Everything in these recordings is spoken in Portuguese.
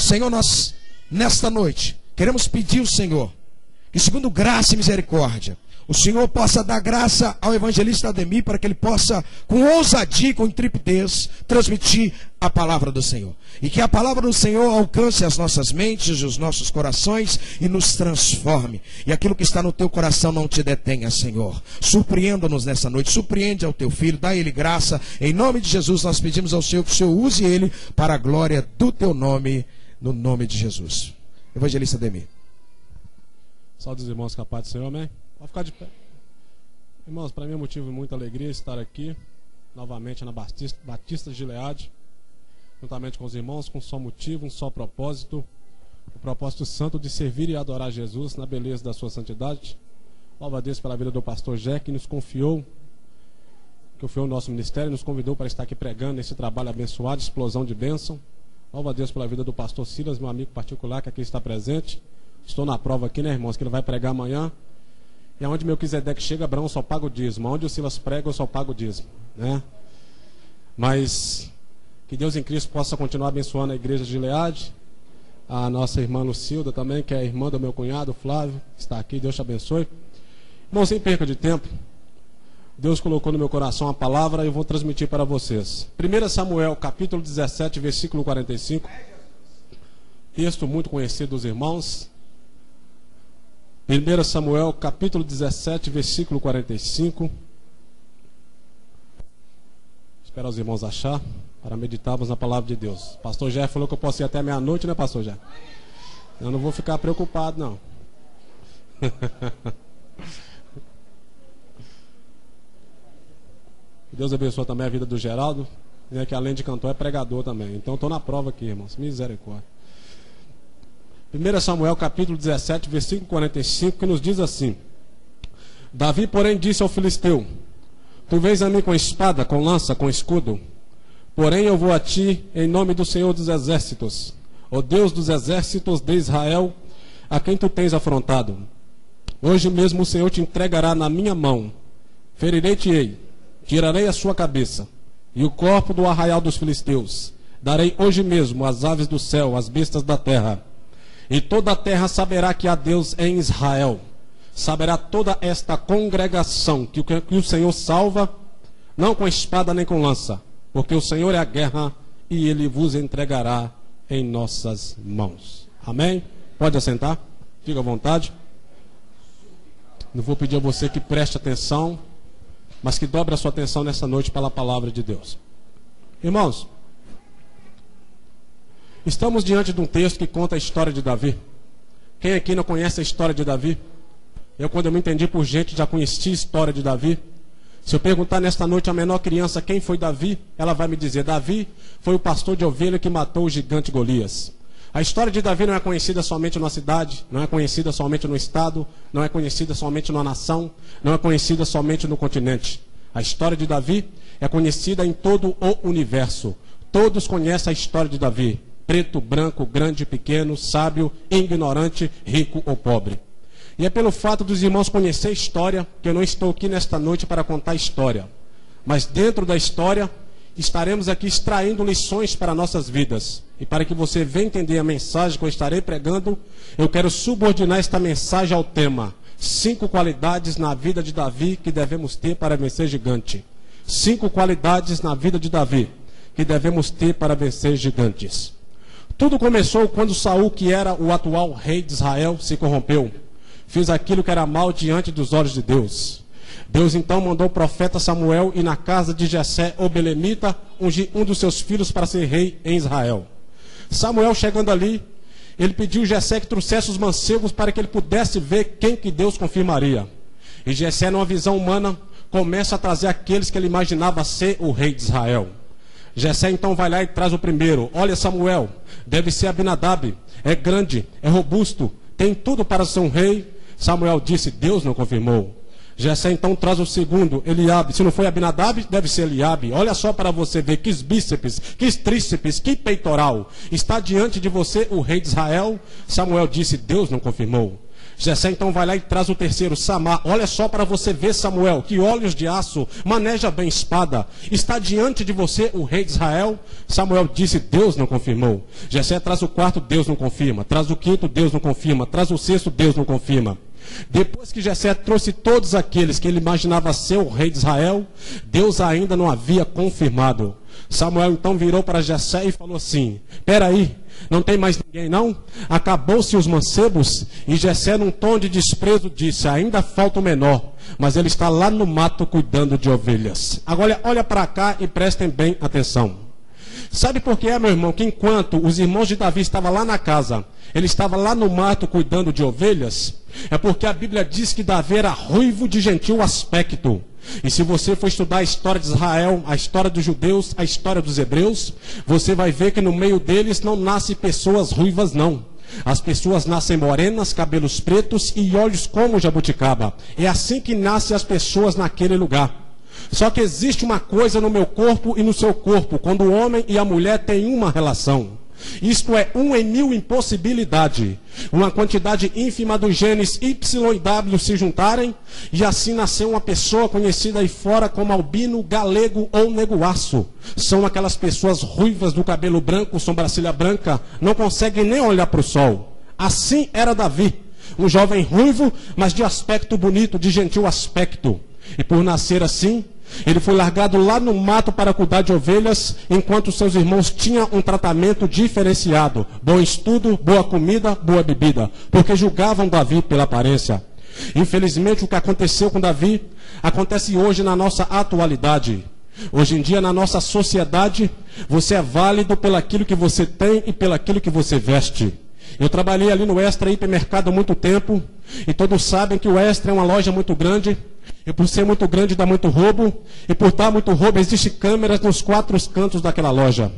Senhor, nós, nesta noite, queremos pedir ao Senhor que, segundo graça e misericórdia, o Senhor possa dar graça ao evangelista Ademir para que ele possa, com ousadia e com intrepidez, transmitir a palavra do Senhor. E que a palavra do Senhor alcance as nossas mentes e os nossos corações e nos transforme. E aquilo que está no teu coração não te detenha, Senhor. Surpreenda-nos nessa noite, surpreende ao teu filho, dá a ele graça. Em nome de Jesus nós pedimos ao Senhor que o Senhor use ele para a glória do teu nome, no nome de Jesus. Evangelista Ademir. Saúde os irmãos com a paz do Senhor, amém? Pode ficar de pé. Irmãos, para mim é motivo de muita alegria estar aqui, novamente na Batista de Gileade, juntamente com os irmãos, com um só motivo, um só propósito, o propósito santo de servir e adorar Jesus na beleza da sua santidade. Louvo a Deus pela vida do pastor Jé, que nos confiou o nosso ministério, nos convidou para estar aqui pregando nesse trabalho abençoado, explosão de bênção. Louvo a Deus pela vida do pastor Silas, meu amigo particular, que aqui está presente. Estou na prova aqui, né, irmãos, que ele vai pregar amanhã. E aonde Melquisedeque chega, Abraão só paga o dízimo. Aonde o Silas prega, eu só pago o dízimo, né? Mas que Deus em Cristo possa continuar abençoando a igreja de Gileade. A nossa irmã Lucilda também, que é a irmã do meu cunhado, Flávio, que está aqui. Deus te abençoe. Irmão, sem perca de tempo, Deus colocou no meu coração a palavra e eu vou transmitir para vocês. 1 Samuel, capítulo 17, versículo 45. Texto muito conhecido dos irmãos. 1 Samuel, capítulo 17, versículo 45. Espero os irmãos achar, para meditarmos na palavra de Deus. Pastor Jé falou que eu posso ir até meia-noite, né, pastor Jé? Eu não vou ficar preocupado, não. Deus abençoe também a vida do Geraldo, né, que além de cantor é pregador também. Então estou na prova aqui, irmãos. Misericórdia. 1 Samuel capítulo 17, versículo 45, que nos diz assim: Davi, porém, disse ao filisteu: Tu vens a mim com espada, com lança, com escudo, porém eu vou a ti em nome do Senhor dos exércitos, o Deus dos exércitos de Israel, a quem tu tens afrontado. Hoje mesmo o Senhor te entregará na minha mão, ferirei-te-ei, tirarei a sua cabeça e o corpo do arraial dos filisteus. Darei hoje mesmo às aves do céu, às bestas da terra. E toda a terra saberá que há Deus em Israel. Saberá toda esta congregação que o Senhor salva, não com espada nem com lança, porque o Senhor é a guerra e Ele vos entregará em nossas mãos. Amém? Pode assentar, fica à vontade. Não vou pedir a você que preste atenção, mas que dobre a sua atenção nessa noite pela palavra de Deus. Irmãos, estamos diante de um texto que conta a história de Davi. Quem aqui não conhece a história de Davi? Eu, quando eu me entendi por gente, já conheci a história de Davi. Se eu perguntar nesta noite a menor criança quem foi Davi, ela vai me dizer: Davi foi o pastor de ovelha que matou o gigante Golias. A história de Davi não é conhecida somente numa cidade, não é conhecida somente no estado, não é conhecida somente numa nação, não é conhecida somente no continente. A história de Davi é conhecida em todo o universo. Todos conhecem a história de Davi. Preto, branco, grande, pequeno, sábio, ignorante, rico ou pobre. E é pelo fato dos irmãos conhecer a história que eu não estou aqui nesta noite para contar a história. Mas dentro da história, estaremos aqui extraindo lições para nossas vidas. E para que você venha entender a mensagem que eu estarei pregando, eu quero subordinar esta mensagem ao tema: 5 qualidades na vida de Davi que devemos ter para vencer gigante. 5 qualidades na vida de Davi que devemos ter para vencer gigantes. Tudo começou quando Saul, que era o atual rei de Israel, se corrompeu. Fez aquilo que era mal diante dos olhos de Deus. Deus então mandou o profeta Samuel ir na casa de Jessé, o belemita, ungir um dos seus filhos para ser rei em Israel. Samuel, chegando ali, ele pediu a Jessé que trouxesse os mancebos para que ele pudesse ver quem que Deus confirmaria. E Jessé, numa visão humana, começa a trazer aqueles que ele imaginava ser o rei de Israel. Jessé então vai lá e traz o primeiro. Olha, Samuel, deve ser Abinadab, é grande, é robusto, tem tudo para ser um rei. Samuel disse: Deus não confirmou. Jessé então traz o segundo, Eliabe. Se não foi Abinadab, deve ser Eliabe. Olha só para você ver que bíceps, que tríceps, que peitoral. Está diante de você o rei de Israel. Samuel disse: Deus não confirmou. Jessé então vai lá e traz o terceiro, Samar. Olha só para você ver, Samuel, que olhos de aço, maneja bem espada. Está diante de você o rei de Israel? Samuel disse, Deus não confirmou. Jessé traz o quarto, Deus não confirma. Traz o quinto, Deus não confirma. Traz o sexto, Deus não confirma. Depois que Jessé trouxe todos aqueles que ele imaginava ser o rei de Israel, Deus ainda não havia confirmado. Samuel então virou para Jessé e falou assim, peraí, não tem mais ninguém não? Acabou-se os mancebos? E Jessé num tom de desprezo disse, ainda falta o menor, mas ele está lá no mato cuidando de ovelhas. Agora olha para cá e prestem bem atenção. Sabe por que meu irmão, que enquanto os irmãos de Davi estavam lá na casa, ele estava lá no mato cuidando de ovelhas? É porque a Bíblia diz que Davi era ruivo de gentil aspecto. E se você for estudar a história de Israel, a história dos judeus, a história dos hebreus, você vai ver que no meio deles não nascem pessoas ruivas não. As pessoas nascem morenas, cabelos pretos e olhos como jabuticaba. É assim que nascem as pessoas naquele lugar. Só que existe uma coisa no meu corpo e no seu corpo, quando o homem e a mulher têm uma relação. Isto é, 1 em 1000 impossibilidade. Uma quantidade ínfima dos genes Y e W se juntarem, e assim nasceu uma pessoa conhecida aí fora como albino, galego ou neguaço. São aquelas pessoas ruivas do cabelo branco, sobrancelha branca, não conseguem nem olhar para o sol. Assim era Davi, um jovem ruivo, mas de aspecto bonito, de gentil aspecto. E por nascer assim, ele foi largado lá no mato para cuidar de ovelhas, enquanto seus irmãos tinham um tratamento diferenciado. Bom estudo, boa comida, boa bebida, porque julgavam Davi pela aparência. Infelizmente, o que aconteceu com Davi, acontece hoje na nossa atualidade. Hoje em dia, na nossa sociedade, você é válido pelaquilo que você tem e pelaquilo que você veste. Eu trabalhei ali no Extra Hipermercado há muito tempo, e todos sabem que o Extra é uma loja muito grande, e por ser muito grande dá muito roubo, e por dar muito roubo existem câmeras nos 4 cantos daquela loja.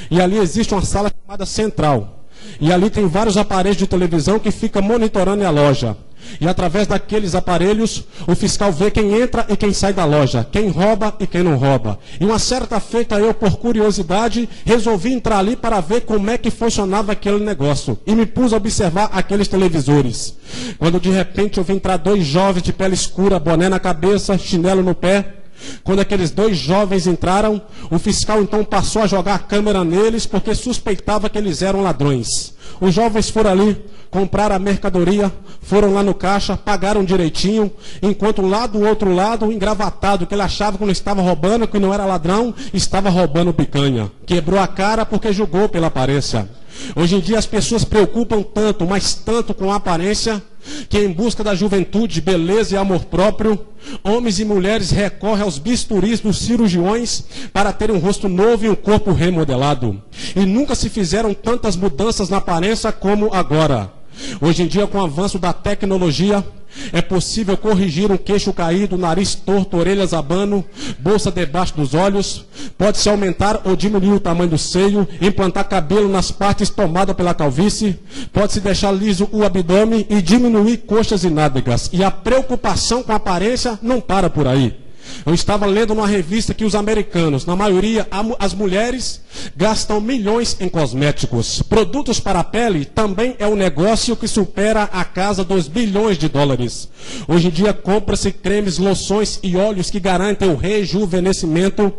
E ali existe uma sala chamada Central, e ali tem vários aparelhos de televisão que ficam monitorando a loja. E através daqueles aparelhos, o fiscal vê quem entra e quem sai da loja, quem rouba e quem não rouba. E uma certa feita eu, por curiosidade, resolvi entrar ali para ver como é que funcionava aquele negócio. E me pus a observar aqueles televisores. Quando de repente eu vi entrar 2 jovens de pele escura, boné na cabeça, chinelo no pé. Quando aqueles 2 jovens entraram, o fiscal então passou a jogar a câmera neles porque suspeitava que eles eram ladrões. Os jovens foram ali, compraram a mercadoria, foram lá no caixa, pagaram direitinho, enquanto lá do outro lado, o engravatado, que ele achava que não estava roubando, que não era ladrão, estava roubando picanha. Quebrou a cara porque julgou pela aparência. Hoje em dia as pessoas preocupam tanto, mas tanto com a aparência, que em busca da juventude, beleza e amor próprio, homens e mulheres recorrem aos bisturis dos cirurgiões para terem um rosto novo e um corpo remodelado. E nunca se fizeram tantas mudanças na aparência como agora. Hoje em dia, com o avanço da tecnologia, é possível corrigir um queixo caído, nariz torto, orelhas abano, bolsa debaixo dos olhos. Pode-se aumentar ou diminuir o tamanho do seio, implantar cabelo nas partes tomadas pela calvície. Pode-se deixar liso o abdômen e diminuir coxas e nádegas. E a preocupação com a aparência não para por aí. Eu estava lendo numa revista que os americanos, na maioria as mulheres, gastam milhões em cosméticos. Produtos para a pele também é um negócio que supera a casa dos bilhões de dólares. Hoje em dia compra-se cremes, loções e óleos que garantem o rejuvenescimento.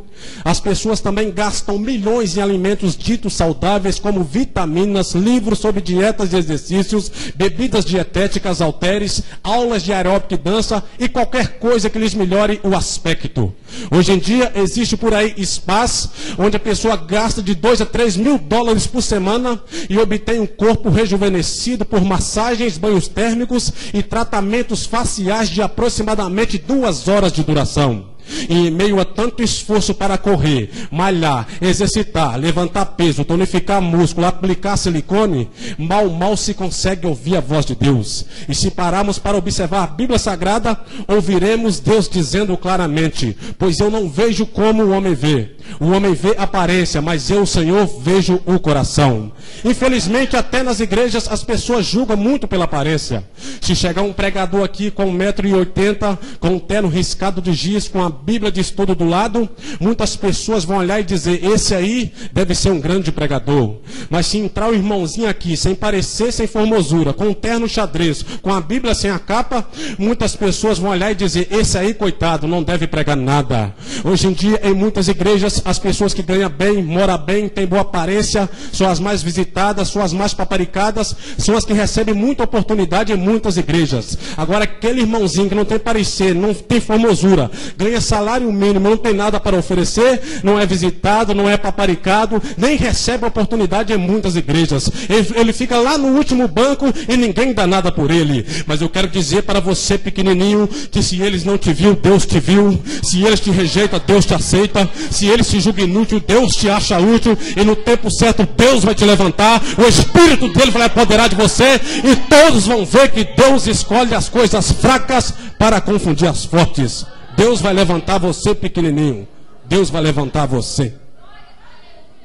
As pessoas também gastam milhões em alimentos ditos saudáveis, como vitaminas, livros sobre dietas e exercícios, bebidas dietéticas, halteres, aulas de aeróbica e dança e qualquer coisa que lhes melhore o aspecto. Hoje em dia existe por aí spas, onde a pessoa gasta de 2 a 3 mil dólares por semana e obtém um corpo rejuvenescido por massagens, banhos térmicos e tratamentos faciais de aproximadamente 2 horas de duração. E em meio a tanto esforço para correr, malhar, exercitar, levantar peso, tonificar músculo, aplicar silicone, mal se consegue ouvir a voz de Deus. E se pararmos para observar a Bíblia Sagrada, ouviremos Deus dizendo claramente: pois eu não vejo como o homem vê, O homem vê a aparência, mas eu, o Senhor, vejo o coração. Infelizmente, até nas igrejas, as pessoas julgam muito pela aparência. Se chegar um pregador aqui com 1,80 m, com um terno riscado de giz, com a Bíblia de estudo do lado, muitas pessoas vão olhar e dizer, esse aí deve ser um grande pregador. Mas se entrar o irmãozinho aqui, sem parecer, sem formosura, com um terno xadrez, com a Bíblia sem a capa, muitas pessoas vão olhar e dizer, esse aí, coitado, não deve pregar nada. Hoje em dia, em muitas igrejas, as pessoas que ganham bem, moram bem, têm boa aparência, são as mais visitadas, são as mais paparicadas, são as que recebem muita oportunidade em muitas igrejas. Agora, aquele irmãozinho que não tem parecer, não tem formosura, ganha salário mínimo, não tem nada para oferecer, não é visitado, não é paparicado, nem recebe oportunidade em muitas igrejas. Ele fica lá no último banco e ninguém dá nada por ele. Mas eu quero dizer para você, pequenininho, que se eles não te viu, Deus te viu. Se eles te rejeitam, Deus te aceita. Se eles se julgam inútil, Deus te acha útil. E no tempo certo, Deus vai te levantar. O Espírito dele vai apoderar de você. E todos vão ver que Deus escolhe as coisas fracas para confundir as fortes. Deus vai levantar você, pequenininho. Deus vai levantar você.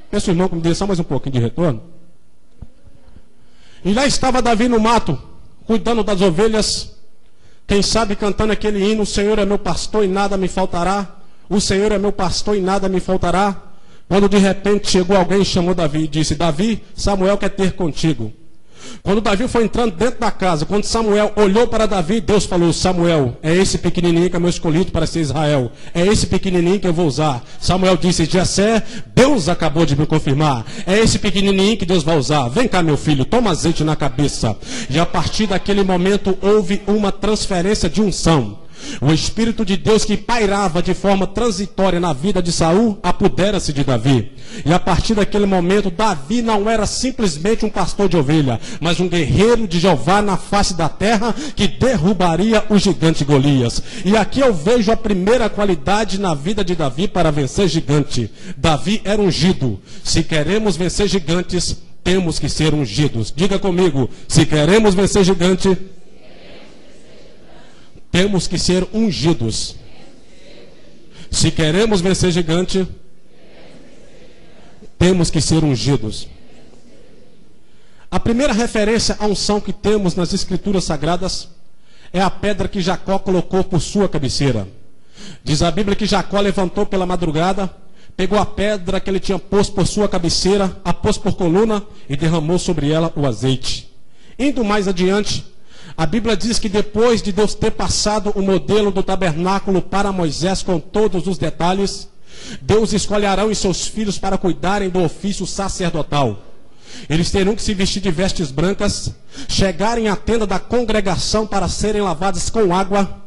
Peço, irmão, que me dê só mais um pouquinho de retorno. E lá estava Davi no mato, cuidando das ovelhas. Quem sabe cantando aquele hino, o Senhor é meu pastor e nada me faltará. O Senhor é meu pastor e nada me faltará. Quando de repente chegou alguém e chamou Davi e disse, Davi, Samuel quer ter contigo. Quando Davi foi entrando dentro da casa, quando Samuel olhou para Davi, Deus falou, Samuel, é esse pequenininho que é meu escolhido para ser Israel. É esse pequenininho que eu vou usar. Samuel disse, Jessé, Deus acabou de me confirmar. É esse pequenininho que Deus vai usar. Vem cá, meu filho, toma azeite na cabeça. E a partir daquele momento houve uma transferência de unção. O Espírito de Deus que pairava de forma transitória na vida de Saul, apodera-se de Davi. E a partir daquele momento, Davi não era simplesmente um pastor de ovelha, mas um guerreiro de Jeová na face da terra, que derrubaria o gigante Golias. E aqui eu vejo a primeira qualidade na vida de Davi para vencer gigante. Davi era ungido. Se queremos vencer gigantes, temos que ser ungidos. Diga comigo, se queremos vencer gigante, temos que ser ungidos. Se queremos vencer gigante, temos que ser ungidos. A primeira referência à unção que temos nas Escrituras Sagradas é a pedra que Jacó colocou por sua cabeceira. Diz a Bíblia que Jacó levantou pela madrugada, pegou a pedra que ele tinha posto por sua cabeceira, a pôs por coluna e derramou sobre ela o azeite. Indo mais adiante, a Bíblia diz que depois de Deus ter passado o modelo do tabernáculo para Moisés com todos os detalhes, Deus escolhe Arão e seus filhos para cuidarem do ofício sacerdotal. Eles terão que se vestir de vestes brancas, chegarem à tenda da congregação para serem lavados com água.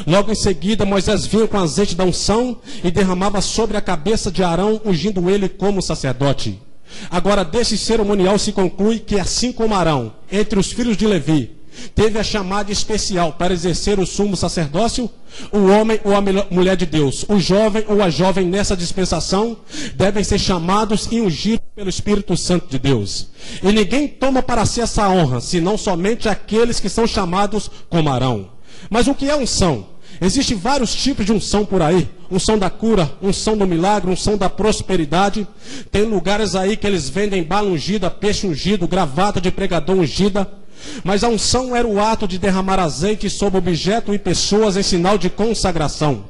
Logo em seguida, Moisés vinha com azeite da unção e derramava sobre a cabeça de Arão, ungindo ele como sacerdote. Agora, desse cerimonial se conclui que, assim como Arão, entre os filhos de Levi, teve a chamada especial para exercer o sumo sacerdócio, o homem ou a mulher de Deus, o jovem ou a jovem nessa dispensação, devem ser chamados e ungidos pelo Espírito Santo de Deus. E ninguém toma para si essa honra, senão somente aqueles que são chamados como Arão. Mas o que é unção? Existem vários tipos de unção por aí. Unção da cura, unção do milagre, unção da prosperidade. Tem lugares aí que eles vendem bala ungida, peixe ungido, gravata de pregador ungida. Mas a unção era o ato de derramar azeite sobre objeto e pessoas em sinal de consagração.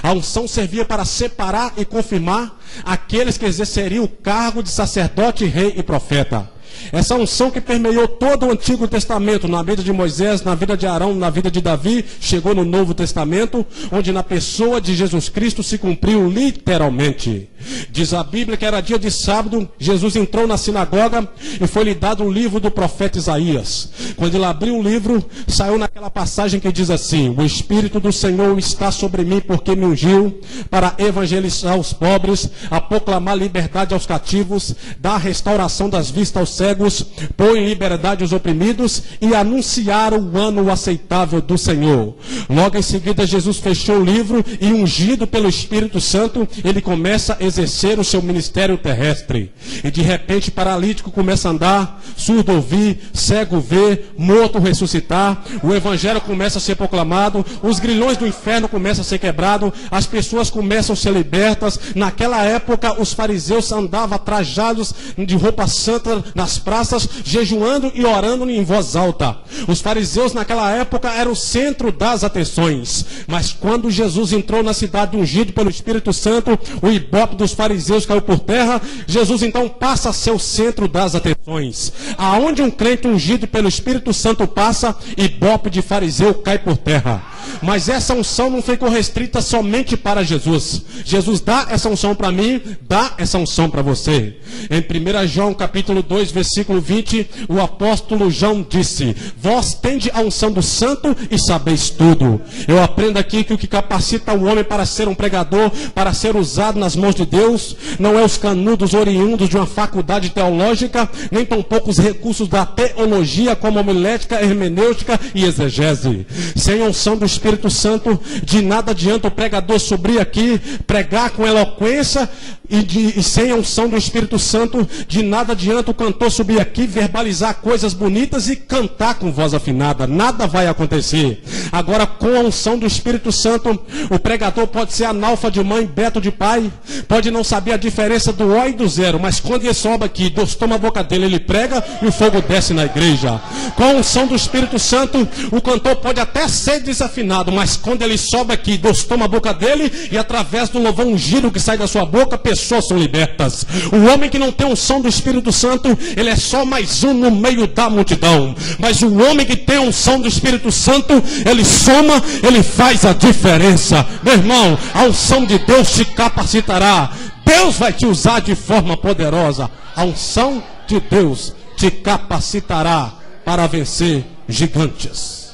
A unção servia para separar e confirmar aqueles que exerceriam o cargo de sacerdote, rei e profeta. Essa unção que permeou todo o Antigo Testamento, na vida de Moisés, na vida de Arão, na vida de Davi, chegou no Novo Testamento, onde na pessoa de Jesus Cristo se cumpriu literalmente. Diz a Bíblia que era dia de sábado, Jesus entrou na sinagoga e foi-lhe dado o livro do profeta Isaías. Quando ele abriu o livro, saiu naquela passagem que diz assim: o Espírito do Senhor está sobre mim porque me ungiu para evangelizar os pobres, a proclamar liberdade aos cativos, dar restauração das vistas aos cegos, pôr em liberdade os oprimidos e anunciar o ano aceitável do Senhor. Logo em seguida, Jesus fechou o livro e, ungido pelo Espírito Santo, ele começa a exercer exercer o seu ministério terrestre. E de repente paralítico começa a andar, surdo ouvir, cego ver, morto ressuscitar, o evangelho começa a ser proclamado, os grilhões do inferno começam a ser quebrados, as pessoas começam a ser libertas. Naquela época os fariseus andavam trajados de roupa santa nas praças, jejuando e orando em voz alta. Os fariseus naquela época eram o centro das atenções, mas quando Jesus entrou na cidade ungido pelo Espírito Santo, o ibope dos fariseus caiu por terra. Jesus então passa a ser o centro das atenções. Aonde um crente ungido pelo Espírito Santo passa, ibope de fariseu cai por terra. Mas essa unção não ficou restrita somente para Jesus. Jesus dá essa unção para mim, dá essa unção para você. Em 1 João capítulo 2, versículo 20, o apóstolo João disse: vós tende a unção do santo e sabeis tudo. Eu aprendo aqui que o que capacita o homem para ser um pregador, para ser usado nas mãos de Deus, não é os canudos oriundos de uma faculdade teológica, nem tampouco os recursos da teologia como homilética, hermenêutica e exegese. Sem a unção do Espírito Santo, de nada adianta o pregador subir aqui, pregar com eloquência, e sem a unção do Espírito Santo, de nada adianta o cantor subir aqui, verbalizar coisas bonitas e cantar com voz afinada. Nada vai acontecer. Agora, com a unção do Espírito Santo, o pregador pode ser analfa de mãe, beto de pai, pode não saber a diferença do O e do zero, mas quando ele sobe aqui, Deus toma a boca dele, ele prega e o fogo desce na igreja. Com a unção do Espírito Santo, o cantor pode até ser desafinado, mas quando ele sobe aqui, Deus toma a boca dele e através do louvor ungido que sai da sua boca, pessoas são libertas. O homem que não tem unção do Espírito Santo, ele é só mais um no meio da multidão. Mas o homem que tem unção do Espírito Santo, ele soma, ele faz a diferença. Meu irmão, a unção de Deus te capacitará. Deus vai te usar de forma poderosa. A unção de Deus te capacitará para vencer gigantes.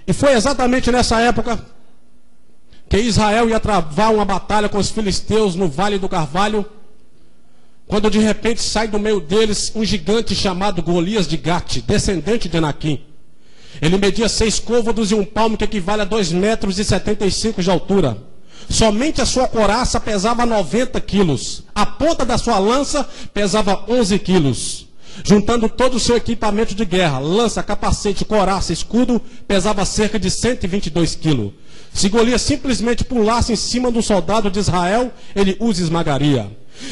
E foi exatamente nessa época que Israel ia travar uma batalha com os filisteus no Vale do Carvalho, quando de repente sai do meio deles um gigante chamado Golias de Gate, descendente de Anaquim. Ele media 6 côvados e um palmo, que equivale a 2,75 metros de altura. Somente a sua couraça pesava 90 quilos. A ponta da sua lança pesava 11 quilos. Juntando todo o seu equipamento de guerra, lança, capacete, couraça, escudo, pesava cerca de 122 quilos. Se Golias simplesmente pulasse em cima de um soldado de Israel, ele os esmagaria.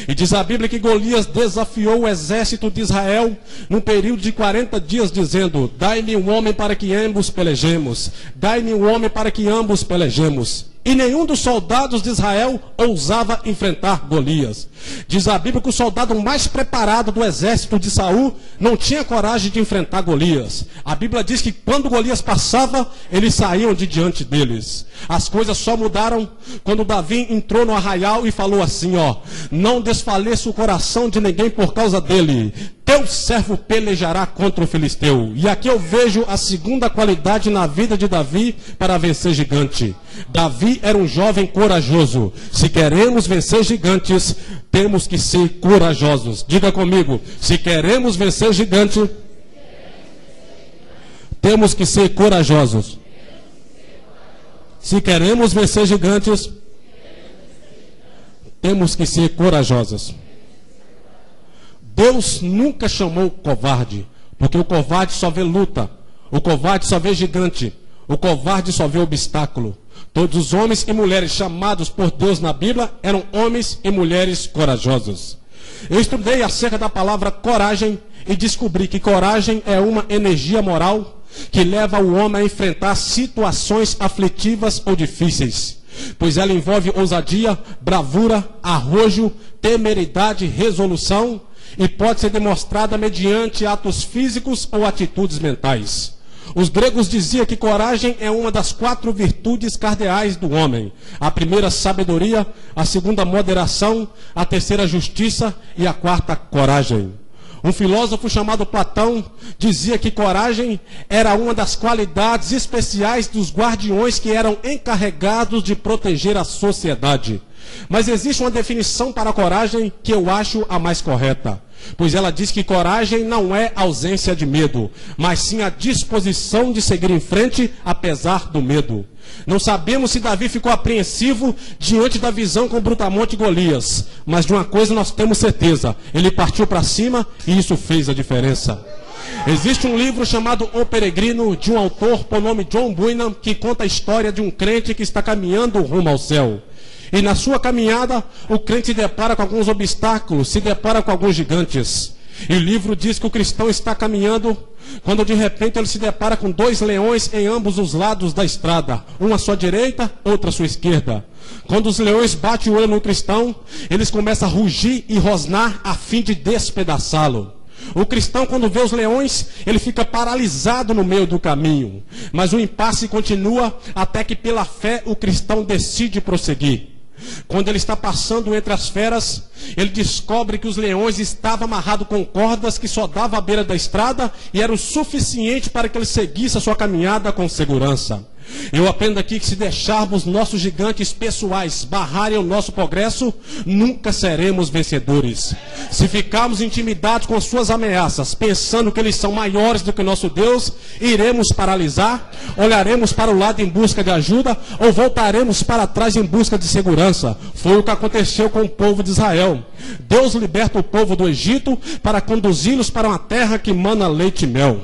E diz a Bíblia que Golias desafiou o exército de Israel num período de 40 dias, dizendo: dai-me um homem para que ambos pelejemos. Dai-me um homem para que ambos pelejemos. E nenhum dos soldados de Israel ousava enfrentar Golias. Diz a Bíblia que o soldado mais preparado do exército de Saul não tinha coragem de enfrentar Golias. A Bíblia diz que quando Golias passava, eles saíam de diante deles. As coisas só mudaram quando Davi entrou no arraial e falou assim: ó, não desfaleça o coração de ninguém por causa dele. Teu servo pelejará contra o filisteu. E aqui eu vejo a segunda qualidade na vida de Davi para vencer gigante. Davi era um jovem corajoso. Se queremos vencer gigantes, temos que ser corajosos. Diga comigo: se queremos vencer gigante, temos que ser corajosos. Se queremos vencer gigantes, temos que ser corajosos. Deus nunca chamou covarde, porque o covarde só vê luta, o covarde só vê gigante, o covarde só vê obstáculo. Todos os homens e mulheres chamados por Deus na Bíblia eram homens e mulheres corajosos. Eu estudei acerca da palavra coragem e descobri que coragem é uma energia moral que leva o homem a enfrentar situações aflitivas ou difíceis, pois ela envolve ousadia, bravura, arrojo, temeridade, resolução, e pode ser demonstrada mediante atos físicos ou atitudes mentais. Os gregos diziam que coragem é uma das 4 virtudes cardeais do homem. A primeira, sabedoria; a segunda, moderação; a terceira, justiça; e a quarta, coragem. Um filósofo chamado Platão dizia que coragem era uma das qualidades especiais dos guardiões que eram encarregados de proteger a sociedade. Mas existe uma definição para a coragem que eu acho a mais correta. Pois ela diz que coragem não é ausência de medo, mas sim a disposição de seguir em frente apesar do medo. Não sabemos se Davi ficou apreensivo diante da visão com Brutamonte e Golias, mas de uma coisa nós temos certeza: ele partiu para cima e isso fez a diferença. Existe um livro chamado O Peregrino, de um autor por nome John Bunyan, que conta a história de um crente que está caminhando rumo ao céu. E na sua caminhada, o crente se depara com alguns obstáculos, se depara com alguns gigantes. E o livro diz que o cristão está caminhando, quando de repente ele se depara com 2 leões em ambos os lados da estrada, um à sua direita, outro à sua esquerda. Quando os leões batem o olho no cristão, eles começam a rugir e rosnar a fim de despedaçá-lo. O cristão, quando vê os leões, ele fica paralisado no meio do caminho. Mas o impasse continua até que pela fé o cristão decide prosseguir. Quando ele está passando entre as feras, ele descobre que os leões estavam amarrados com cordas que só davam à beira da estrada e era o suficiente para que ele seguisse a sua caminhada com segurança. Eu aprendo aqui que se deixarmos nossos gigantes pessoais barrarem o nosso progresso, nunca seremos vencedores. Se ficarmos intimidados com suas ameaças, pensando que eles são maiores do que o nosso Deus, iremos paralisar, olharemos para o lado em busca de ajuda ou voltaremos para trás em busca de segurança. Foi o que aconteceu com o povo de Israel. Deus liberta o povo do Egito para conduzi-los para uma terra que mana leite e mel.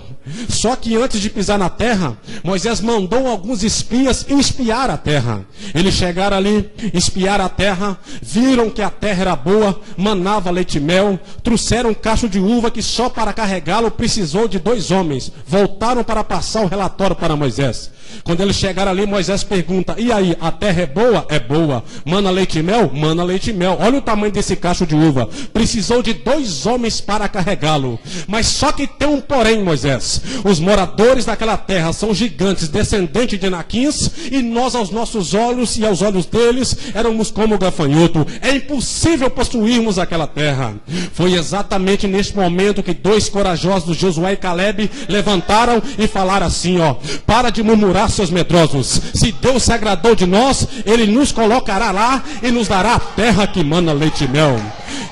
Só que antes de pisar na terra, Moisés mandou alguns espias espiar a terra. Eles chegaram ali, espiaram a terra, viram que a terra era boa, manava leite e mel, trouxeram um cacho de uva que só para carregá-lo precisou de 2 homens. Voltaram para passar o relatório para Moisés. Quando eles chegaram ali, Moisés pergunta: e aí, a terra é boa? É boa. Mana leite e mel? Mana leite e mel. Olha o tamanho desse cacho de uva. Precisou de 2 homens para carregá-lo. Mas só que tem um porém, Moisés. Os moradores daquela terra são gigantes, descendentes de Anaquins, e nós aos nossos olhos e aos olhos deles éramos como gafanhoto. É impossível possuirmos aquela terra. Foi exatamente neste momento que 2 corajosos, Josué e Caleb, levantaram e falaram assim: ó, para de murmurar, seus medrosos. Se Deus se agradou de nós, Ele nos colocará lá e nos dará a terra que mana leite e mel.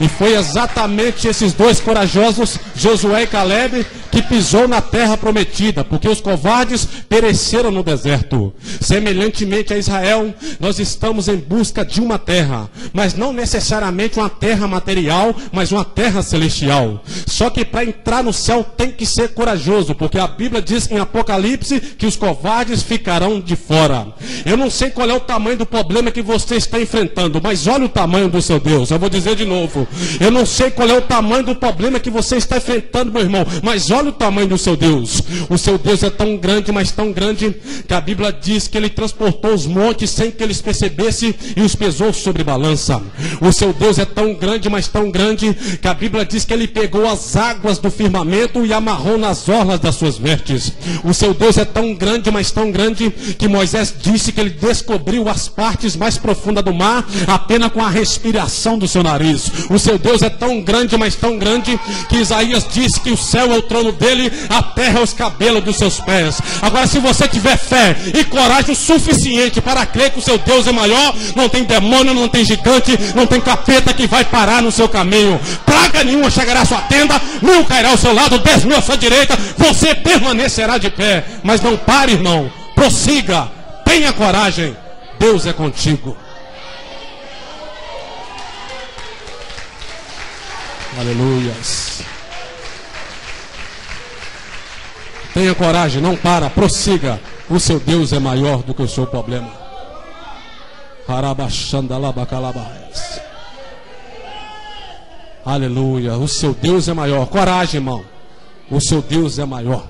E foi exatamente esses 2 corajosos, Josué e Caleb, que pisou na terra prometida, porque os covardes pereceram no deserto. Semelhantemente a Israel, nós estamos em busca de uma terra, mas não necessariamente uma terra material, mas uma terra celestial. Só que para entrar no céu tem que ser corajoso, porque a Bíblia diz em Apocalipse que os covardes ficarão de fora. Eu não sei qual é o tamanho do problema que você está enfrentando, mas olha o tamanho do seu Deus. Eu vou dizer de novo: eu não sei qual é o tamanho do problema que você está enfrentando, meu irmão, mas olha o tamanho do seu Deus. O seu Deus é tão grande, mas tão grande, que a Bíblia diz que Ele transportou os montes sem que eles percebessem e os pesou sobre balança. O seu Deus é tão grande, mas tão grande, que a Bíblia diz que Ele pegou as águas do firmamento e amarrou nas orlas das suas vestes. O seu Deus é tão grande, mas tão grande, que Moisés disse que ele descobriu as partes mais profundas do mar apenas com a respiração do seu nariz. O seu Deus é tão grande, mas tão grande, que Isaías disse que o céu é o trono dele, a terra é os cabelos dos seus pés. Agora, se você tiver fé e coragem o suficiente para crer que o seu Deus é maior, não tem demônio, não tem gigante, não tem capeta que vai parar no seu caminho. Praga nenhuma chegará à sua tenda, 1000 cairá ao seu lado, 10.000 à sua direita, você permanecerá de pé. Mas não pare, irmão, prossiga, tenha coragem, Deus é contigo. Aleluias. Tenha coragem, não para, prossiga. O seu Deus é maior do que o seu problema. Aleluia. O seu Deus é maior. Coragem, irmão. O seu Deus é maior.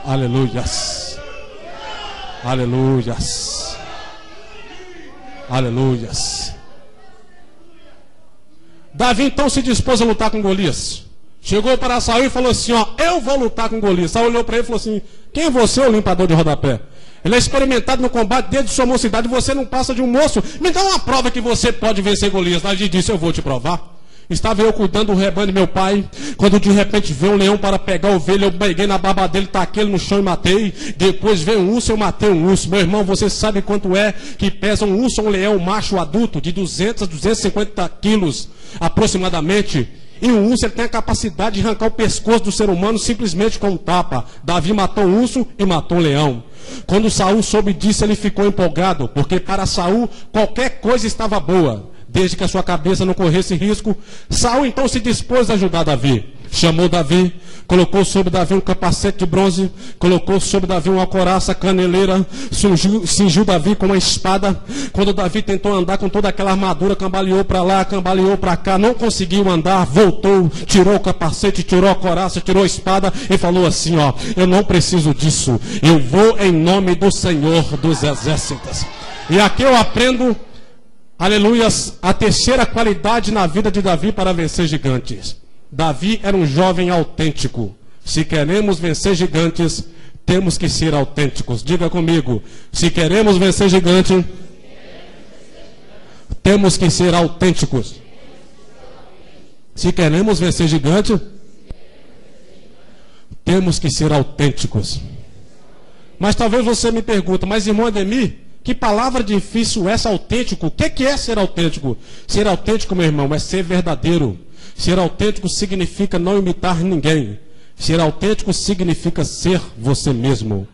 Aleluias. Aleluias. Aleluias. Davi então se dispôs a lutar com Golias. Chegou para Saul e falou assim: ó, eu vou lutar com Golias. Saul olhou para ele e falou assim: quem é você, o limpador de rodapé? Ele é experimentado no combate desde sua mocidade, você não passa de um moço. Me dá uma prova que você pode vencer Golias. Davi disse: eu vou te provar. Estava eu cuidando do rebanho de meu pai, quando de repente veio um leão para pegar a ovelha, eu peguei na barba dele, taquei ele no chão e matei. Depois veio um urso, eu matei um urso. Meu irmão, você sabe quanto é que pesa um urso ou um leão macho adulto? De 200 a 250 quilos aproximadamente. E o urso ele tem a capacidade de arrancar o pescoço do ser humano simplesmente com um tapa. Davi matou um urso e matou um leão. Quando Saul soube disso, ele ficou empolgado, porque para Saul qualquer coisa estava boa, desde que a sua cabeça não corresse risco. Saul então se dispôs a ajudar Davi. Chamou Davi, colocou sobre Davi um capacete de bronze, colocou sobre Davi uma couraça caneleira, cingiu Davi com uma espada. Quando Davi tentou andar com toda aquela armadura, cambaleou para lá, cambaleou para cá, não conseguiu andar, voltou, tirou o capacete, tirou a couraça, tirou a espada e falou assim, ó, eu não preciso disso, eu vou em nome do Senhor dos Exércitos. E aqui eu aprendo, aleluias, a terceira qualidade na vida de Davi para vencer gigantes. Davi era um jovem autêntico. Se queremos vencer gigantes, temos que ser autênticos. Diga comigo, se queremos vencer gigantes, temos que ser autênticos. Se queremos vencer gigantes, temos que ser autênticos. Mas talvez você me pergunte, mas irmão Ademir, que palavra difícil é essa, autêntico? O que é ser autêntico? Ser autêntico, meu irmão, é ser verdadeiro. Ser autêntico significa não imitar ninguém. Ser autêntico significa ser você mesmo.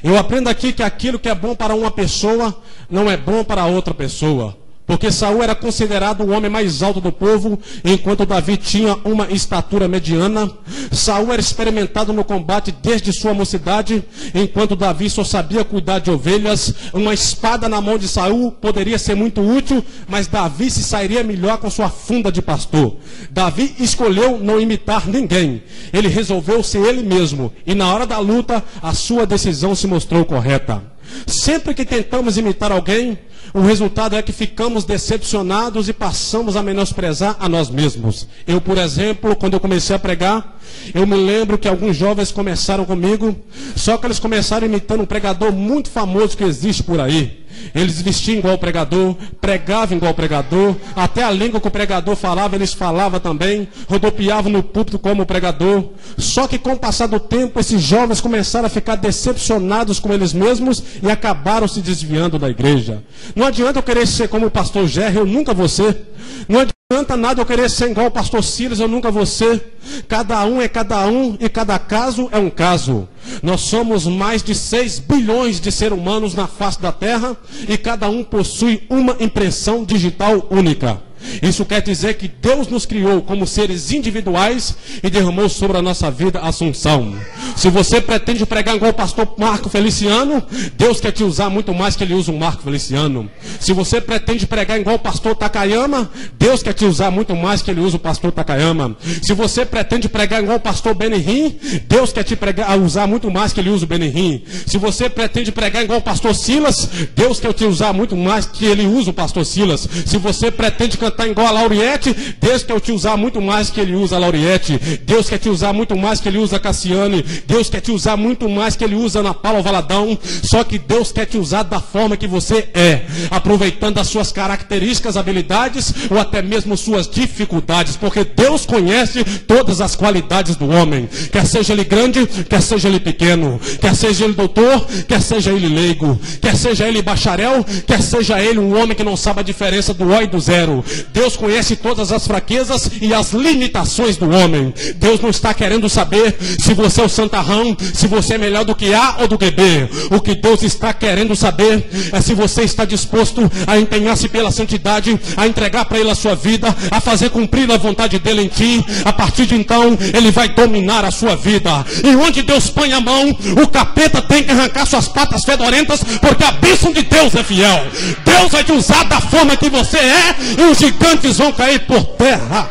Eu aprendo aqui que aquilo que é bom para uma pessoa não é bom para outra pessoa. Porque Saul era considerado o homem mais alto do povo, enquanto Davi tinha uma estatura mediana. Saul era experimentado no combate desde sua mocidade, enquanto Davi só sabia cuidar de ovelhas. Uma espada na mão de Saul poderia ser muito útil, mas Davi se sairia melhor com sua funda de pastor. Davi escolheu não imitar ninguém. Ele resolveu ser ele mesmo, e na hora da luta, a sua decisão se mostrou correta. Sempre que tentamos imitar alguém, o resultado é que ficamos decepcionados e passamos a menosprezar a nós mesmos. Eu, por exemplo, quando eu comecei a pregar, eu me lembro que alguns jovens começaram comigo, só que eles começaram imitando um pregador muito famoso que existe por aí. Eles vestiam igual o pregador, pregavam igual o pregador, até a língua que o pregador falava, eles falavam também, rodopiavam no púlpito como o pregador. Só que com o passar do tempo, esses jovens começaram a ficar decepcionados com eles mesmos e acabaram se desviando da igreja. Não adianta eu querer ser como o pastor Gerry, eu nunca vou ser. Não adianta nada eu querer ser igual o pastor Silas, eu nunca vou ser. Cada um é cada um e cada caso é um caso. Nós somos mais de 6 bilhões de seres humanos na face da terra e cada um possui uma impressão digital única. Isso quer dizer que Deus nos criou como seres individuais e derramou sobre a nossa vida a assunção. Se você pretende pregar igual o pastor Marco Feliciano, Deus quer te usar muito mais que ele usa o Marco Feliciano. Se você pretende pregar igual o pastor Takayama, Deus quer te usar muito mais que ele usa o pastor Takayama. Se você pretende pregar igual o pastor Benihim, Deus quer te usar muito mais que ele usa o Benihim. Se você pretende pregar igual o pastor Silas, Deus quer te usar muito mais que ele usa o pastor Silas. Se você pretende cantar igual a Lauriette, Deus quer te usar muito mais que ele usa a Lauriette. Deus quer te usar muito mais que ele usa a Cassiane. Deus quer te usar muito mais que ele usa a Ana Paula Valadão. Só que Deus quer te usar da forma que você é, aproveitando as suas características, habilidades ou até mesmo suas dificuldades, porque Deus conhece todas as qualidades do homem, quer seja ele grande, quer seja ele pequeno, quer seja ele doutor, quer seja ele leigo, quer seja ele bacharel, quer seja ele um homem que não sabe a diferença do O e do zero. Deus conhece todas as fraquezas e as limitações do homem. Deus não está querendo saber se você é o santarrão, se você é melhor do que A ou do que B. O que Deus está querendo saber é se você está disposto a empenhar-se pela santidade, a entregar para Ele a sua vida, a fazer cumprir a vontade dEle em ti. A partir de então, Ele vai dominar a sua vida. E onde Deus põe a mão, o capeta tem que arrancar suas patas fedorentas, porque a bênção de Deus é fiel. Deus vai te usar da forma que você é, e os gigantes vão cair por terra.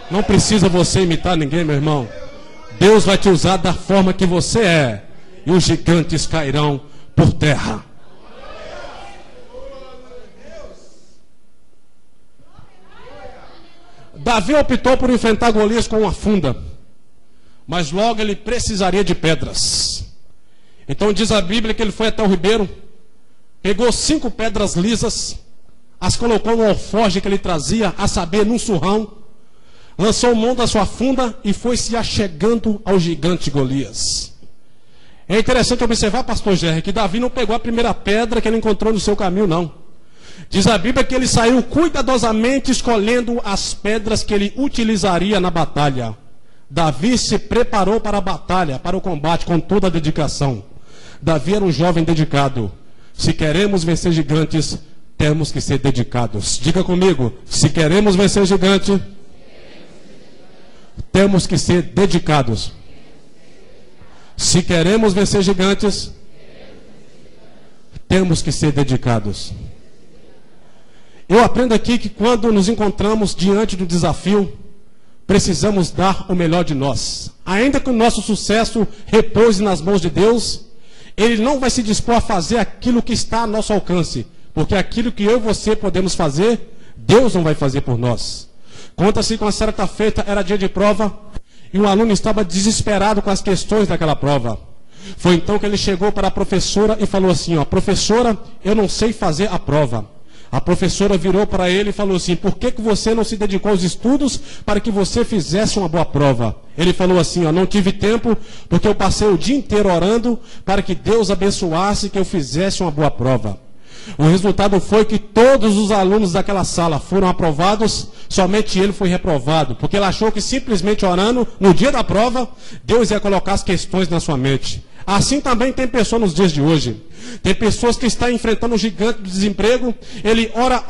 Não precisa você imitar ninguém, meu irmão. Deus vai te usar da forma que você é, e os gigantes cairão por terra. Davi optou por enfrentar Golias com uma funda, mas logo ele precisaria de pedras. Então diz a Bíblia que ele foi até o ribeiro, pegou 5 pedras lisas, as colocou no alforje que ele trazia, a saber, num surrão, lançou mão da sua funda e foi se achegando ao gigante Golias. É interessante observar, pastor Gerry, que Davi não pegou a primeira pedra que ele encontrou no seu caminho, não. Diz a Bíblia que ele saiu cuidadosamente escolhendo as pedras que ele utilizaria na batalha. Davi se preparou para a batalha, para o combate, com toda a dedicação. Davi era um jovem dedicado. Se queremos vencer gigantes, temos que ser dedicados. Diga comigo, se queremos vencer gigante, temos que ser dedicados. Se queremos vencer gigantes, temos que ser dedicados. Eu aprendo aqui que quando nos encontramos diante do desafio, precisamos dar o melhor de nós. Ainda que o nosso sucesso repouse nas mãos de Deus, Ele não vai se dispor a fazer aquilo que está a nosso alcance, porque aquilo que eu e você podemos fazer, Deus não vai fazer por nós. Conta-se que uma certa feita era dia de prova, e um aluno estava desesperado com as questões daquela prova. Foi então que ele chegou para a professora e falou assim, ó, professora, eu não sei fazer a prova. A professora virou para ele e falou assim, por que você não se dedicou aos estudos para que você fizesse uma boa prova? Ele falou assim, ó, não tive tempo porque eu passei o dia inteiro orando para que Deus abençoasse que eu fizesse uma boa prova. O resultado foi que todos os alunos daquela sala foram aprovados, somente ele foi reprovado, porque ele achou que simplesmente orando, no dia da prova, Deus ia colocar as questões na sua mente. Assim também tem pessoas nos dias de hoje. Tem pessoas que estão enfrentando o gigante do desemprego. Ele ora,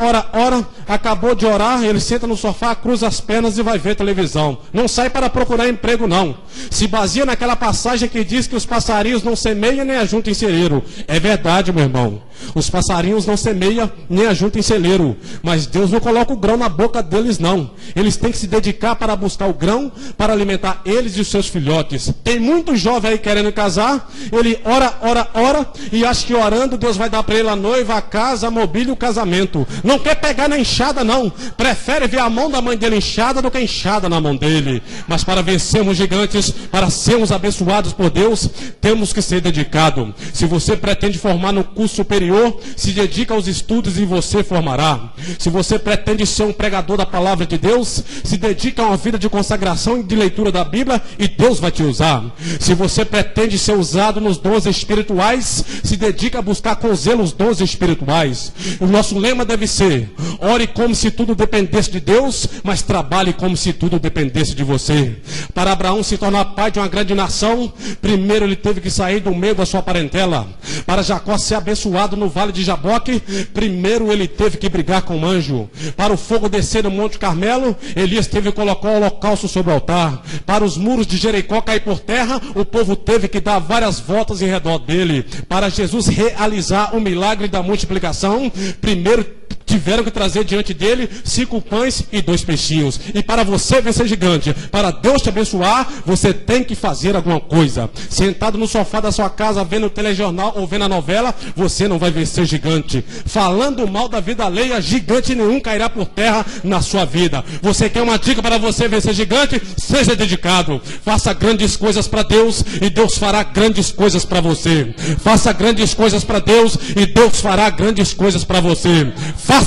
acabou de orar, ele senta no sofá, cruza as pernas e vai ver televisão. Não sai para procurar emprego, não. Se baseia naquela passagem que diz que os passarinhos não semeiam nem ajuntam em celeiro. É verdade, meu irmão. Os passarinhos não semeiam nem ajuntam em celeiro. Mas Deus não coloca o grão na boca deles, não. Eles têm que se dedicar para buscar o grão, para alimentar eles e os seus filhotes. Tem muito jovem aí querendo casar. Ele ora e acha que orando Deus vai dar para ele a noiva, a casa, a mobília e o casamento. Não quer pegar na enxada, não. Prefere ver a mão da mãe dele inchada do que enxada na mão dele. Mas para vencermos gigantes, para sermos abençoados por Deus, temos que ser dedicados. Se você pretende formar no curso superior, se dedica aos estudos e você formará. Se você pretende ser um pregador da palavra de Deus, se dedica a uma vida de consagração e de leitura da Bíblia e Deus vai te usar. Se você pretende ser usado nos dons espirituais, se dedica a buscar com zelo os dons espirituais. O nosso lema deve ser: ore como se tudo dependesse de Deus, mas trabalhe como se tudo dependesse de você. Para Abraão se tornar pai de uma grande nação, primeiro ele teve que sair do meio da sua parentela. Para Jacó ser abençoado no vale de Jaboque, primeiro ele teve que brigar com o anjo. Para o fogo descer no Monte Carmelo, Elias teve que colocar o holocausto sobre o altar. Para os muros de Jericó cair por terra, o povo teve que dar várias voltas em redor dele. Para Jesus realizar o milagre da multiplicação, primeiro tiveram que trazer diante dele 5 pães e 2 peixinhos. E para você vencer gigante, para Deus te abençoar, você tem que fazer alguma coisa. Sentado no sofá da sua casa, vendo o telejornal ou vendo a novela, você não vai vencer gigante. Falando mal da vida alheia, gigante nenhum cairá por terra na sua vida. Você quer uma dica para você vencer gigante? Seja dedicado. Faça grandes coisas para Deus e Deus fará grandes coisas para você. Faça grandes coisas para Deus e Deus fará grandes coisas para você. Faça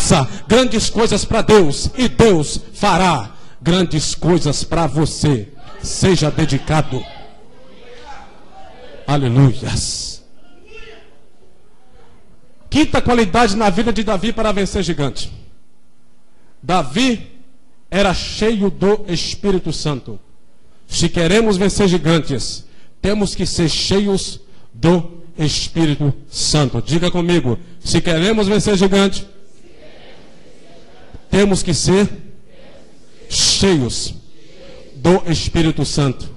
grandes coisas para Deus e Deus fará grandes coisas para você. Seja dedicado. Aleluias. Quinta qualidade na vida de Davi para vencer gigante. Davi era cheio do Espírito Santo. Se queremos vencer gigantes, temos que ser cheios do Espírito Santo. Diga comigo, se queremos vencer gigante, temos que ser cheios do Espírito Santo.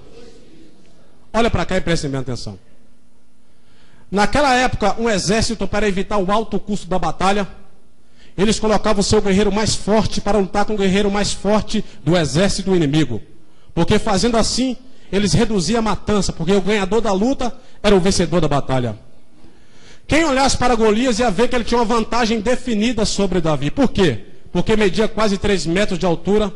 Olha para cá e prestem bem atenção. Naquela época, um exército, para evitar o alto custo da batalha, eles colocavam o seu guerreiro mais forte para lutar com o guerreiro mais forte do exército inimigo. Porque fazendo assim, eles reduziam a matança, porque o ganhador da luta era o vencedor da batalha. Quem olhasse para Golias ia ver que ele tinha uma vantagem definida sobre Davi. Por quê? Porque media quase 3 metros de altura,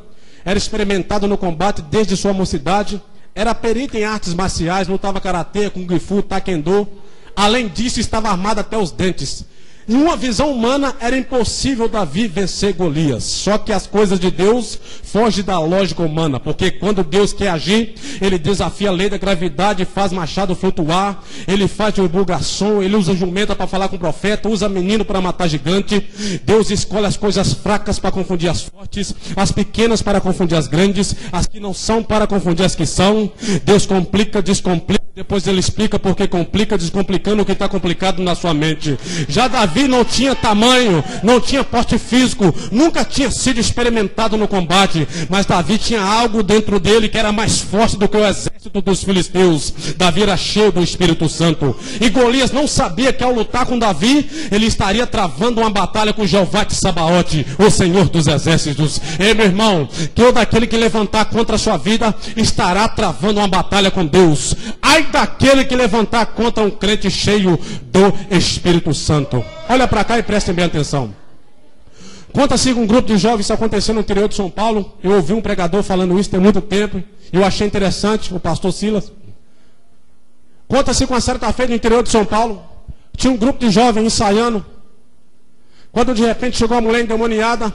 era experimentado no combate desde sua mocidade, era perito em artes marciais, lutava karatê, kung fu, taekwondo. Além disso, estava armado até os dentes. Em uma visão humana, era impossível Davi vencer Golias. Só que as coisas de Deus fogem da lógica humana. Porque quando Deus quer agir, Ele desafia a lei da gravidade, faz machado flutuar, Ele faz divulgação, Ele usa jumenta para falar com o profeta, usa menino para matar gigante. Deus escolhe as coisas fracas para confundir as fortes, as pequenas para confundir as grandes, as que não são para confundir as que são. Deus complica, descomplica. Depois ele explica porque complica, descomplicando o que está complicado na sua mente. Já Davi não tinha tamanho, não tinha porte físico, nunca tinha sido experimentado no combate, mas Davi tinha algo dentro dele que era mais forte do que o exército dos filisteus. Davi era cheio do Espírito Santo. E Golias não sabia que ao lutar com Davi, ele estaria travando uma batalha com Jeová de Sabaote, o Senhor dos exércitos. Ei, meu irmão, todo aquele que levantar contra a sua vida estará travando uma batalha com Deus. Ai daquele que levantar contra um crente cheio do Espírito Santo. Olha para cá e prestem bem atenção. Conta-se com um grupo de jovens, isso aconteceu no interior de São Paulo. Eu ouvi um pregador falando isso tem muito tempo. Eu achei interessante, o pastor Silas. Conta-se com uma certa feita no interior de São Paulo. Tinha um grupo de jovens ensaiando. Quando de repente chegou uma mulher endemoniada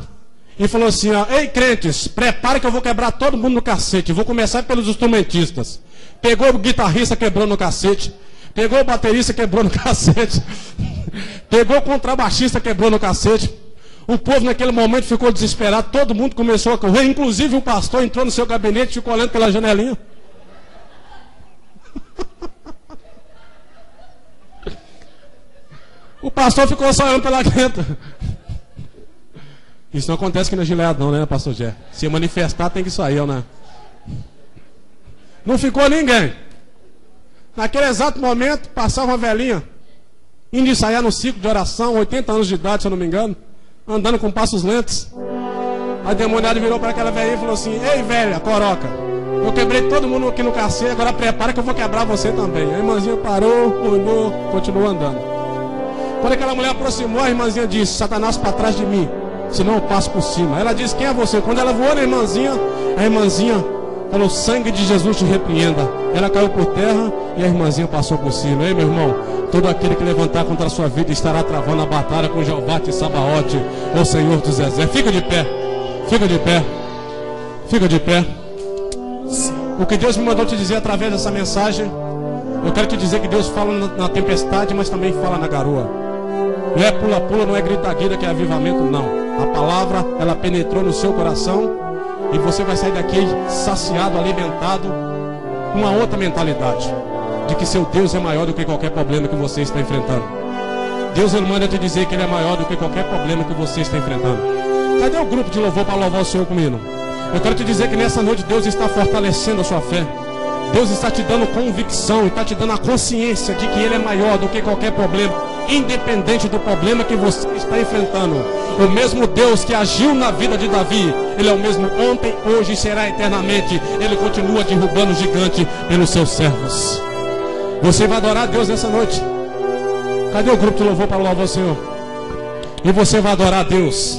e falou assim, ó, ei crentes, prepare que eu vou quebrar todo mundo no cacete. Vou começar pelos instrumentistas. Pegou o guitarrista, quebrou no cacete. Pegou o baterista, quebrou no cacete. Pegou o contrabaixista, quebrou no cacete. O povo naquele momento ficou desesperado. Todo mundo começou a correr. Inclusive o pastor entrou no seu gabinete e ficou olhando pela janelinha. O pastor ficou só olhando pela dentro. Isso não acontece aqui na Gilead não, né, pastor Gé? Se manifestar tem que sair, né? Não ficou ninguém. Naquele exato momento, passava uma velhinha, indo ensaiar no ciclo de oração, 80 anos de idade, se eu não me engano, andando com passos lentos. A demoniada virou para aquela velhinha e falou assim, ei velha, coroca, eu quebrei todo mundo aqui no cacete, agora prepara que eu vou quebrar você também. A irmãzinha parou, olhou, continuou andando. Quando aquela mulher aproximou, a irmãzinha disse, Satanás para trás de mim, senão eu passo por cima. Ela disse, quem é você? Quando ela voou na irmãzinha, a irmãzinha falou, sangue de Jesus te repreenda. Ela caiu por terra e a irmãzinha passou por cima. Ei, meu irmão, todo aquele que levantar contra a sua vida estará travando a batalha com Jeová de Sabaote, o Senhor dos exércitos. Fica de pé, fica de pé, fica de pé. O que Deus me mandou te dizer através dessa mensagem, eu quero te dizer que Deus fala na tempestade, mas também fala na garoa. Não é pula-pula, não é gritadeira que é avivamento, não. A palavra, ela penetrou no seu coração e você vai sair daqui saciado, alimentado, com uma outra mentalidade, de que seu Deus é maior do que qualquer problema que você está enfrentando. Deus, ele manda te dizer que ele é maior do que qualquer problema que você está enfrentando. Cadê o grupo de louvor para louvar o Senhor comigo? Eu quero te dizer que nessa noite Deus está fortalecendo a sua fé. Deus está te dando convicção, está te dando a consciência de que ele é maior do que qualquer problema, independente do problema que você está enfrentando. O mesmo Deus que agiu na vida de Davi, ele é o mesmo ontem, hoje e será eternamente. Ele continua derrubando o gigante pelos seus servos. Você vai adorar a Deus nessa noite. Cadê o grupo de louvor para louvar o Senhor? E você vai adorar a Deus.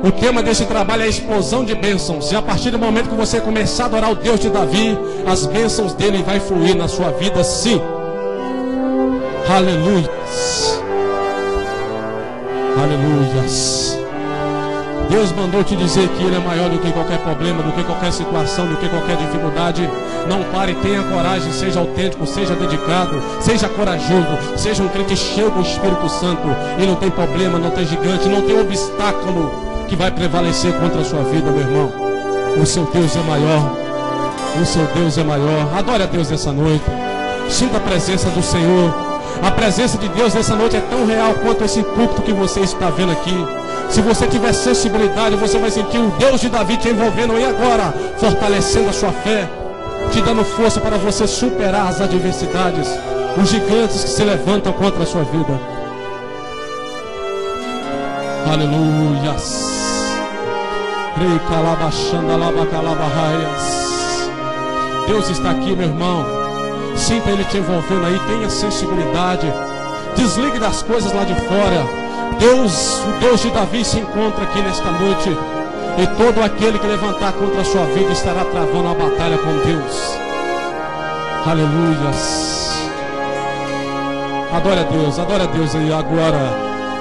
O tema desse trabalho é a explosão de bênçãos. E a partir do momento que você começar a adorar o Deus de Davi, as bênçãos dele vai fluir na sua vida, sim. Aleluia. Aleluias. Deus mandou te dizer que ele é maior do que qualquer problema, do que qualquer situação, do que qualquer dificuldade. Não pare, tenha coragem, seja autêntico, seja dedicado, seja corajoso, seja um crente cheio do Espírito Santo. E não tem problema, não tem gigante, não tem obstáculo que vai prevalecer contra a sua vida, meu irmão. O seu Deus é maior. O seu Deus é maior. Adore a Deus nessa noite. Sinta a presença do Senhor. A presença de Deus nessa noite é tão real quanto esse púlpito que você está vendo aqui. Se você tiver sensibilidade, você vai sentir o Deus de Davi te envolvendo aí agora, fortalecendo a sua fé, te dando força para você superar as adversidades, os gigantes que se levantam contra a sua vida. Aleluias. Deus está aqui, meu irmão. Sinta ele te envolvendo aí, tenha sensibilidade. Desligue das coisas lá de fora. Deus, o Deus de Davi se encontra aqui nesta noite. E todo aquele que levantar contra a sua vida estará travando a batalha com Deus. Aleluias. Adore a Deus aí agora.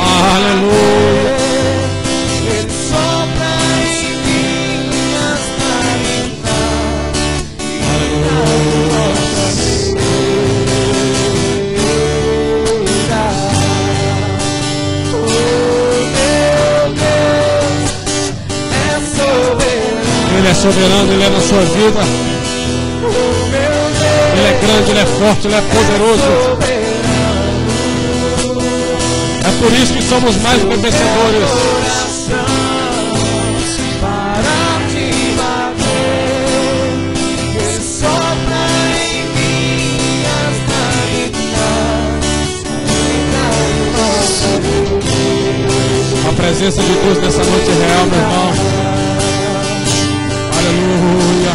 Aleluia. Ele sopra em minhas narinas e Ele é soberano, Ele é na sua vida. Ele é grande, Ele é forte, Ele é poderoso. É por isso que somos mais do que vencedores. para te bater, Ele sopra em minhas narinas. A presença de Deus nessa noite é real, meu irmão. Aleluia.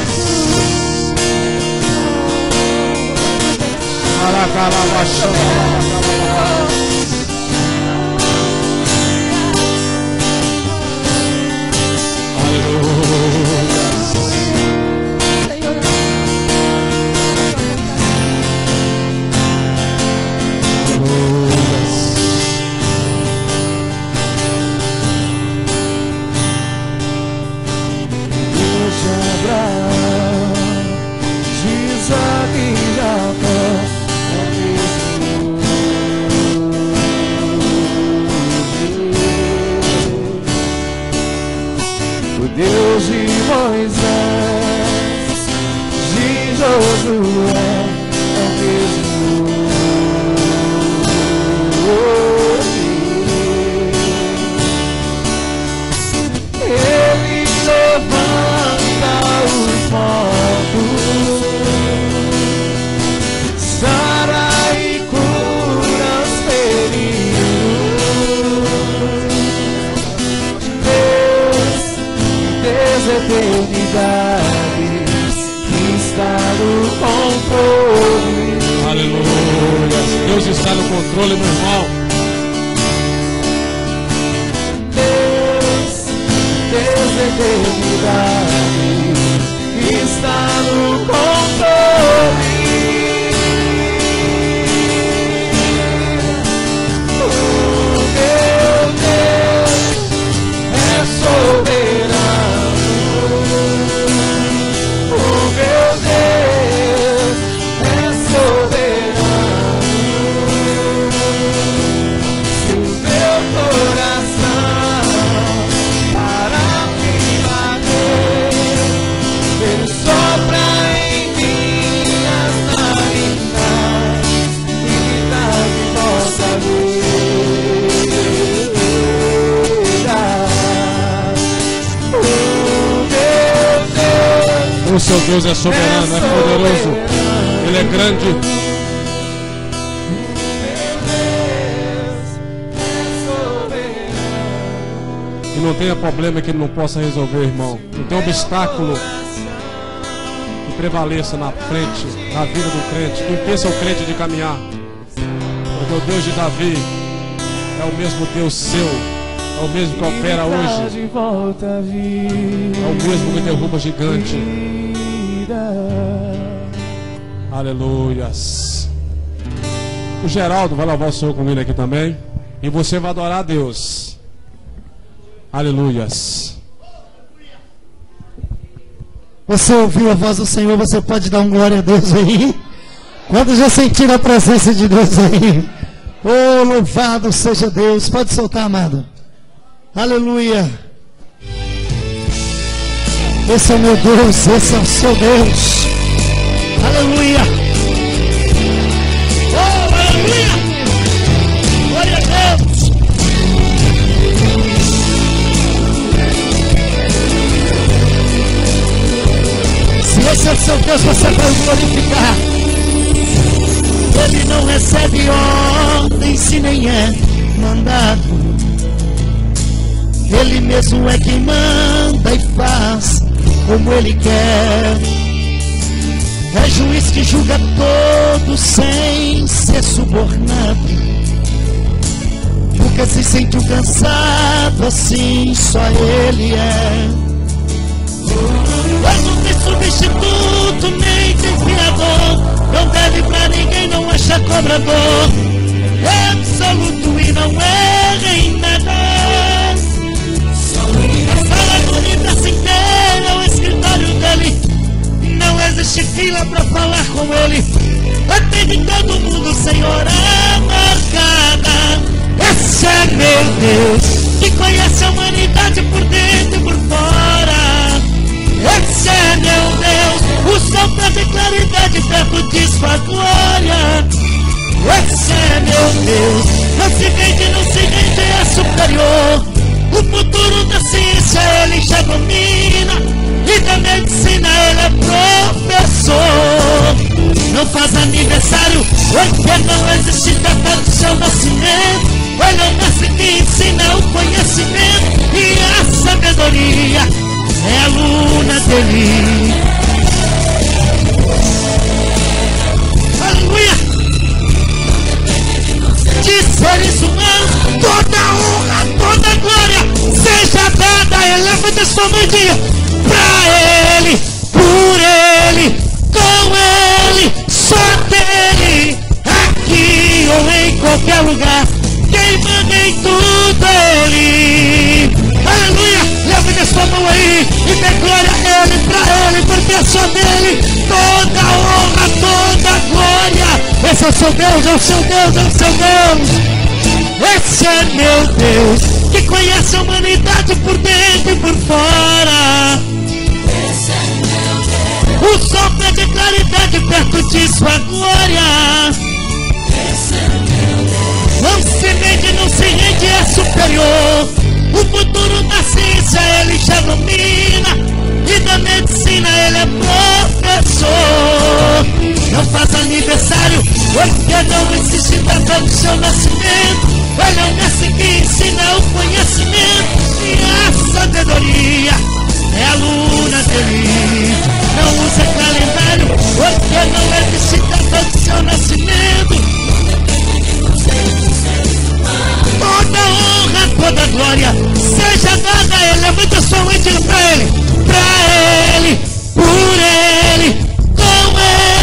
Deus de Moisés, de Josué, é o mesmo hoje. Ele levanta os mortos, sara e cura os feridos. Eternidade que está no controle. Aleluia. Deus está no controle, meu irmão. Deus, eternidade que está no controle. O meu Deus é soberano. O seu Deus é soberano, é poderoso, Ele é grande. E não tenha problema que Ele não possa resolver, irmão. Não tem obstáculo que prevaleça na frente, na vida do crente, que impeça o crente de caminhar. Porque o Deus de Davi é o mesmo Deus seu, é o mesmo que opera hoje, é o mesmo que derruba gigante. Aleluias. O Geraldo vai louvar o Senhor com ele aqui também, e você vai adorar a Deus. Aleluias. Você ouviu a voz do Senhor, você pode dar um glória a Deus aí? Quando já sentir a presença de Deus aí? Oh, louvado seja Deus. Pode soltar, amado. Aleluia. Esse é o meu Deus, esse é o seu Deus. Aleluia. Oh, aleluia. Glória a Deus. Se esse é o seu Deus, você vai o glorificar. Ele não recebe ordem se nem é mandado. Ele mesmo é quem manda e faz como Ele quer. É juiz que julga todos sem ser subornado. Nunca se sentiu cansado, assim só Ele é. Mas não tem substituto, nem tem fiador. Não deve pra ninguém, não acha cobrador. É absoluto e não erra em nada. A sala bonita se inteira é o escritório dele. Não existe fila pra falar com ele. Atende todo mundo sem hora marcada. Esse é meu Deus, que conhece a humanidade por dentro e por fora. Esse é meu Deus, o sol traz claridade perto de sua glória. Esse é meu Deus, não se rende, é superior. O futuro da ciência Ele já domina, e da medicina Ele é professor. Não faz aniversário, porque não existe data do seu nascimento. Ele é o mestre que ensina o conhecimento, e a sabedoria é aluna dele. Aleluia. De seres humanos, toda honra, toda glória seja dada a Ele. Levanta sua mãozinha pra Ele, por Ele, com Ele, só dele, aqui ou em qualquer lugar. Quem manda em tudo é Ele. Aleluia. Levanta sua mão aí e dê glória a Ele, pra Ele, porque é só dele toda honra, toda glória. Esse é o seu Deus, é o seu Deus, é o seu Deus. Esse é meu Deus, que conhece a humanidade por dentro e por fora. Esse é meu Deus, o sol pede claridade perto de sua glória. Esse é meu Deus, não se mede, não se rende, é superior. O futuro da ciência Ele já domina, e da medicina Ele é professor. Não faz aniversário, porque não existe data do seu nascimento. Ele é o mestre que ensina o conhecimento, e a sabedoria é aluna dele. Não usa calendário, porque não existe data do seu nascimento. Toda honra, toda glória seja dada a Ele. Levanta sua mão e diga pra Ele, por Ele, com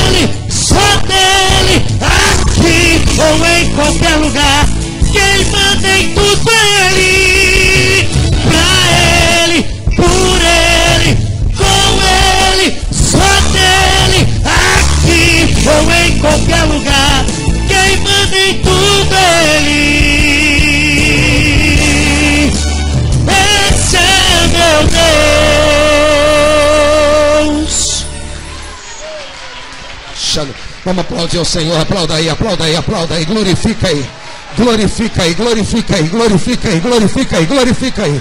Ele, só dele, aqui ou em qualquer lugar. Quem manda em tudo é Ele, pra Ele, por Ele, com Ele, só dele, aqui ou em qualquer lugar. Quem manda em tudo é Ele. Esse é meu Deus. Vamos aplaudir ao Senhor, aplauda aí, aplauda aí, aplauda aí, glorifica aí, glorifica aí, glorifica aí, glorifica aí, glorifica aí, glorifica aí.